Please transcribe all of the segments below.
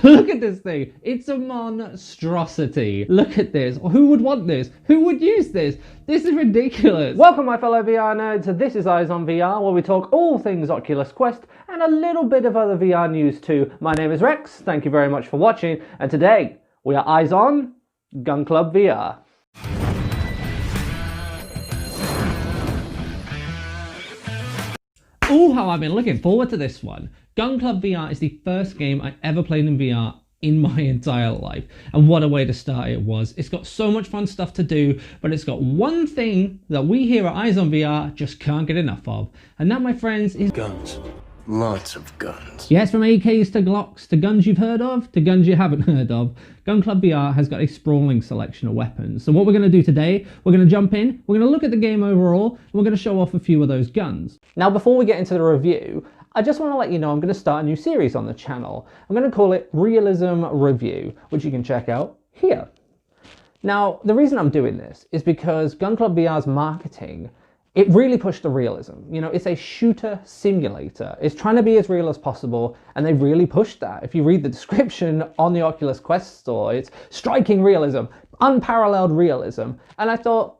Look at this thing. It's a monstrosity. Look at this. Who would want this? Who would use this? This is ridiculous. Welcome, my fellow VR nerds. This is Eyes on VR, where we talk all things Oculus Quest and a little bit of other VR news too. My name is Rex. Thank you very much for watching. And today we are eyes on Gun Club VR. Oh, how I've been looking forward to this one. Gun Club VR is the first game I ever played in VR in my entire life. And what a way to start it was. It's got so much fun stuff to do, but it's got one thing that we here at Eyes on VR just can't get enough of. And that, my friends, is guns. Lots of guns. Yes, from AKs to Glocks to guns you've heard of to guns you haven't heard of, Gun Club VR has got a sprawling selection of weapons. So what we're going to do today, we're going to jump in, we're going to look at the game overall, and we're going to show off a few of those guns. Now, before we get into the review, I just want to let you know I'm going to start a new series on the channel. I'm going to call it Realism Review, which you can check out here. Now, the reason I'm doing this is because Gun Club VR's marketing, it really pushed the realism. You know, it's a shooter simulator. It's trying to be as real as possible, and they really pushed that. If you read the description on the Oculus Quest store, it's striking realism, unparalleled realism, and I thought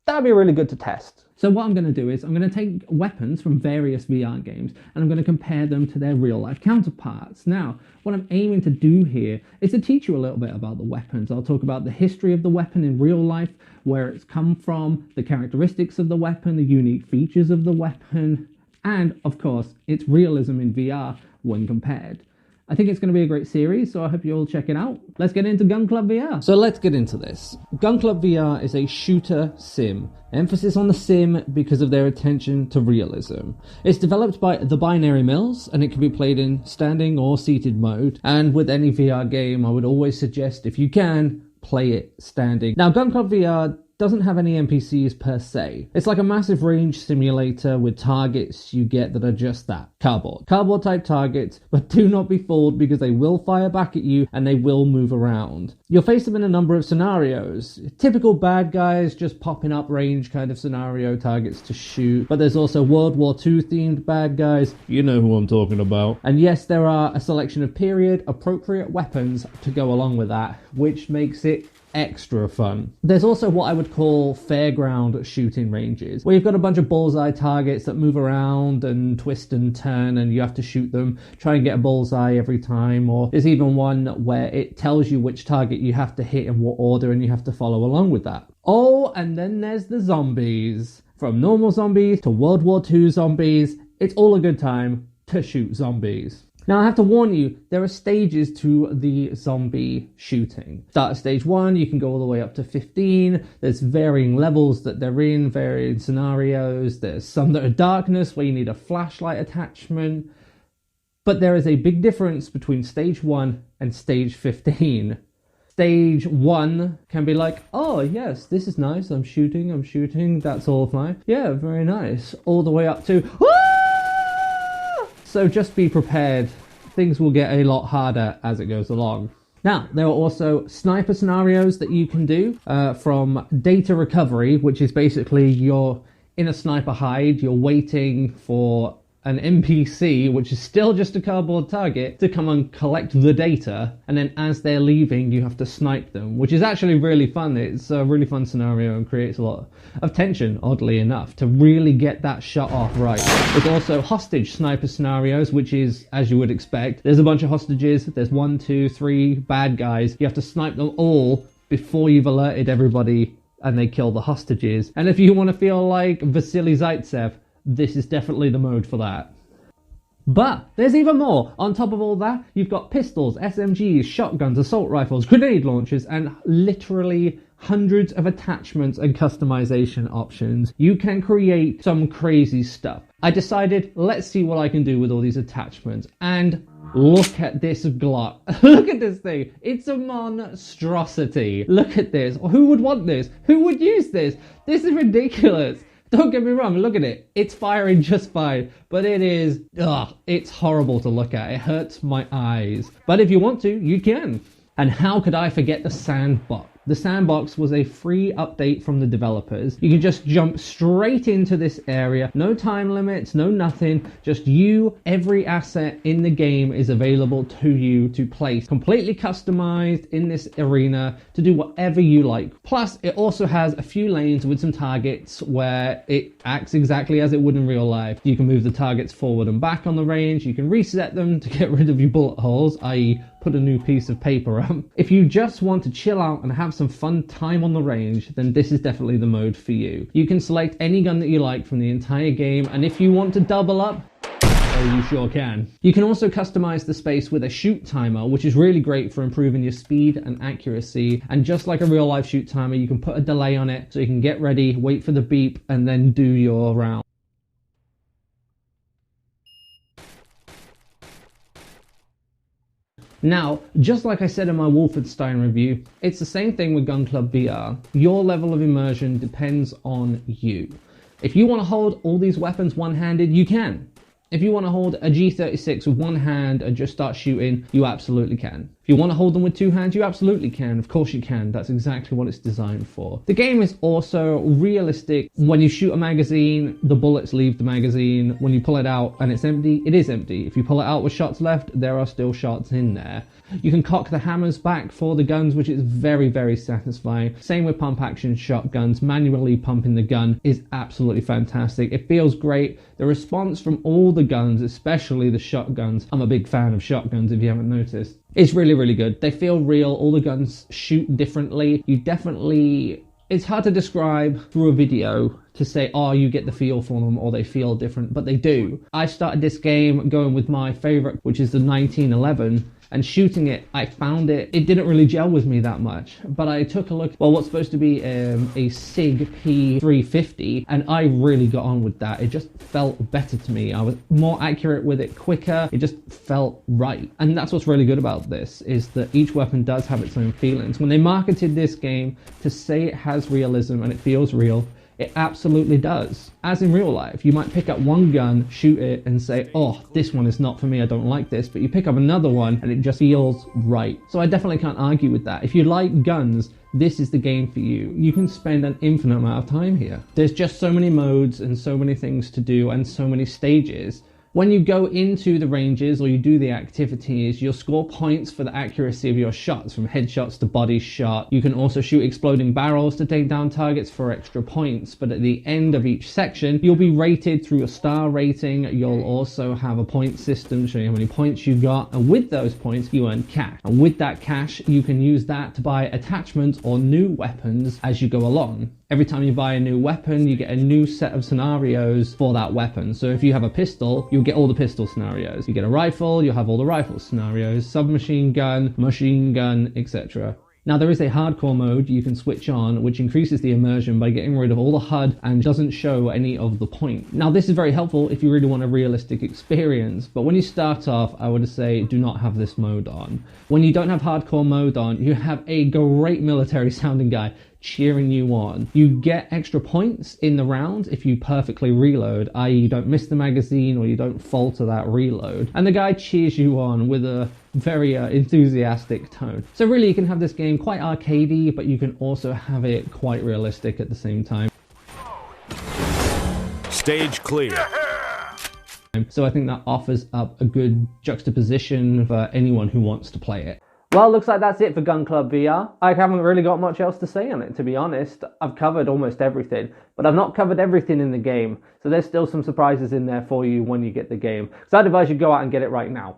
that'd be really good to test. So what I'm going to do is I'm going to take weapons from various VR games and I'm going to compare them to their real life counterparts. Now, what I'm aiming to do here is to teach you a little bit about the weapons. I'll talk about the history of the weapon in real life, where it's come from, the characteristics of the weapon, the unique features of the weapon, and of course, its realism in VR when compared. I think it's going to be a great series, so I hope you all check it out. Let's get into Gun Club VR. So let's get into this. Gun Club VR is a shooter sim. Emphasis on the sim because of their attention to realism. It's developed by The Binary Mills, and it can be played in standing or seated mode. And with any VR game, I would always suggest, if you can, play it standing. Now, Gun Club VR doesn't have any NPCs per se. It's like a massive range simulator with targets you get that are just that, cardboard type targets, but do not be fooled because they will fire back at you and they will move around. You'll face them in a number of scenarios. Typical bad guys just popping up range kind of scenario targets to shoot, but there's also World War II themed bad guys. You know who I'm talking about. And yes, there are a selection of period appropriate weapons to go along with that, which makes it extra fun. There's also what I would call fairground shooting ranges, where you've got a bunch of bullseye targets that move around and twist and turn, and you have to shoot them, try and get a bullseye every time. Or there's even one where it tells you which target you have to hit in what order, and you have to follow along with that. Oh, and then there's the zombies. From normal zombies to World War II zombies, it's all a good time to shoot zombies. Now, I have to warn you, there are stages to the zombie shooting. Start at stage 1, you can go all the way up to 15. There's varying levels that they're in, varying scenarios. There's some that are darkness, where you need a flashlight attachment. But there is a big difference between stage 1 and stage 15. Stage 1 can be like, oh yes, this is nice, I'm shooting, that's all fine. Yeah, very nice. All the way up to, so just be prepared, things will get a lot harder as it goes along. Now, there are also sniper scenarios that you can do, from data recovery, which is basically you're in a sniper hide, you're waiting for an NPC, which is still just a cardboard target, to come and collect the data, and then as they're leaving, you have to snipe them, which is actually really fun. It's a really fun scenario and creates a lot of tension, oddly enough, to really get that shot off right. There's also hostage sniper scenarios, which is, as you would expect, there's a bunch of hostages, there's 1, 2, 3 bad guys, you have to snipe them all before you've alerted everybody and they kill the hostages. And if you want to feel like Vasily Zaitsev, this is definitely the mode for that. But there's even more. On top of all that, you've got pistols, SMGs, shotguns, assault rifles, grenade launchers, and literally hundreds of attachments and customization options. You can create some crazy stuff. I decided, let's see what I can do with all these attachments. And look at this Glock. Look at this thing. It's a monstrosity. Look at this. Who would want this? Who would use this? This is ridiculous. Don't get me wrong, look at it. It's firing just fine, but it is, it's horrible to look at. It hurts my eyes. But if you want to, you can. And how could I forget the sandbox? The sandbox was a free update from the developers. You can just jump straight into this area. No time limits, no nothing. Just you, every asset in the game is available to you to place. Completely customized in this arena to do whatever you like. Plus, it also has a few lanes with some targets where it acts exactly as it would in real life. You can move the targets forward and back on the range. You can reset them to get rid of your bullet holes, i.e. put a new piece of paper up. If you just want to chill out and have some fun time on the range, then this is definitely the mode for you. You can select any gun that you like from the entire game, and if you want to double up, oh, you sure can. You can also customize the space with a shoot timer, which is really great for improving your speed and accuracy. And just like a real life shoot timer, you can put a delay on it so you can get ready, wait for the beep, and then do your round. Now, just like I said in my Wolfenstein review, it's the same thing with Gun Club VR. Your level of immersion depends on you. If you want to hold all these weapons one-handed, you can. If you want to hold a G36 with one hand and just start shooting, you absolutely can. If you want to hold them with two hands, you absolutely can. Of course you can. That's exactly what it's designed for. The game is also realistic. When you shoot a magazine, the bullets leave the magazine. When you pull it out and it's empty, it is empty. If you pull it out with shots left, there are still shots in there. You can cock the hammers back for the guns, which is very, very satisfying. Same with pump action shotguns. Manually pumping the gun is absolutely fantastic. It feels great. The response from all the guns, especially the shotguns, I'm a big fan of shotguns if you haven't noticed, it's really, really good. They feel real. All the guns shoot differently. It's hard to describe through a video to say, oh, you get the feel for them or they feel different, but they do. I started this game going with my favorite, which is the 1911, and shooting it, I found it didn't really gel with me that much. But I took a look, well, what's supposed to be a SIG P350, and I really got on with that. It just felt better to me. I was more accurate with it, quicker. It just felt right. And that's what's really good about this, is that each weapon does have its own feelings. When they marketed this game to say it has realism and it feels real, it absolutely does. As in real life, you might pick up one gun, shoot it, and say, oh, this one is not for me, I don't like this. But you pick up another one, and it just feels right. So I definitely can't argue with that. If you like guns, this is the game for you. You can spend an infinite amount of time here. There's just so many modes, and so many things to do, and so many stages. When you go into the ranges or you do the activities, you'll score points for the accuracy of your shots, from headshots to body shot. You can also shoot exploding barrels to take down targets for extra points. But at the end of each section, you'll be rated through a star rating. You'll also have a point system showing how many points you got. And with those points, you earn cash. And with that cash, you can use that to buy attachments or new weapons as you go along. Every time you buy a new weapon, you get a new set of scenarios for that weapon. So if you have a pistol, you'll get all the pistol scenarios. You get a rifle, you'll have all the rifle scenarios, submachine gun, machine gun, etc. Now there is a hardcore mode you can switch on, which increases the immersion by getting rid of all the HUD and doesn't show any of the point. Now this is very helpful if you really want a realistic experience, but when you start off, I would say do not have this mode on. When you don't have hardcore mode on, you have a great military sounding guy cheering you on. You get extra points in the round if you perfectly reload, i.e. you don't miss the magazine or you don't falter that reload. And the guy cheers you on with a very enthusiastic tone. So really you can have this game quite arcadey, but you can also have it quite realistic at the same time. Stage clear. So I think that offers up a good juxtaposition for anyone who wants to play it. Well, looks like that's it for Gun Club VR. I haven't really got much else to say on it, to be honest. I've covered almost everything, but I've not covered everything in the game. So there's still some surprises in there for you when you get the game. So I'd advise you go out and get it right now.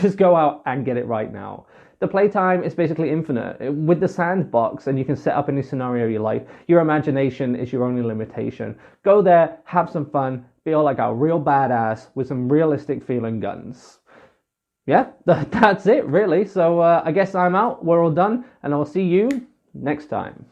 Just go out and get it right now. The playtime is basically infinite. With the sandbox, and you can set up any scenario you like, your imagination is your only limitation. Go there, have some fun, feel like a real badass with some realistic feeling guns. Yeah, that's it really. So I guess I'm out. We're all done, and I'll see you next time.